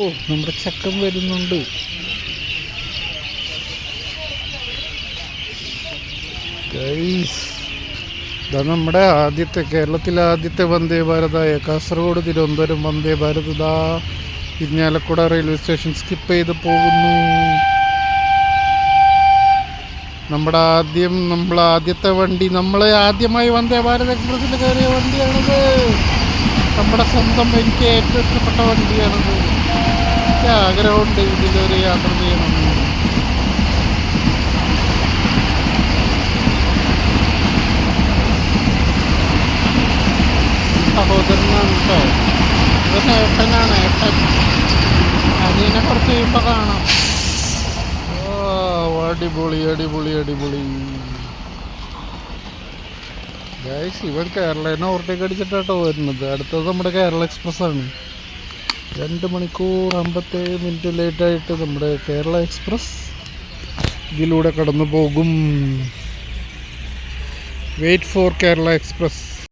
ഓ, നമ്മുടെ ചക്കം വരുന്നുണ്ട്. ഗൈസ്, ഇതാ നമ്മുടെ കേരളത്തിലെ ആദ്യത്തെ വന്ദേ ഭാരതായ കാസർഗോഡ് തിരുവനന്തപുരം വന്ദേ ഭാരത് ഇതാ ഇരിഞ്ഞാലക്കുട റെയിൽവേ സ്റ്റേഷൻ സ്കിപ്പ് ചെയ്ത് പോകുന്നു. നമ്മുടെ ആദ്യത്തെ വണ്ടി, നമ്മളെ ആദ്യമായി വന്ദേ ഭാരത് എക്സ്പ്രസ്സിൽ കയറിയ വണ്ടിയാണത്. നമ്മുടെ സ്വന്തം, എനിക്ക് ഏറ്റവും ഇഷ്ടപ്പെട്ട വണ്ടിയാണത്. എനിക്ക് ആഗ്രഹമുണ്ട് ഇതിലൊരു യാത്ര ചെയ്യണം. സഹോദരനാണ് കേട്ടോ, ഇവൻ ഏട്ടനാണ്. അതിനെ കുറച്ച് കഴിയുമ്പോൾ കാണാം. അടിപൊളി അടിപൊളി അടിപൊളി ഗൈസ്. ഇവൻ കേരളേനെ ഓവർടേക്ക് അടിച്ചിട്ടാട്ടോ വരുന്നത്. അടുത്തത് നമ്മുടെ കേരള എക്സ്പ്രസ് ആണ്. 2 മണിക്കൂർ 57 മിനിറ്റ് ലേറ്റായിട്ട് നമ്മുടെ കേരള എക്സ്പ്രസ് ഇതിലൂടെ കടന്നു പോകും. Wait for Kerala express.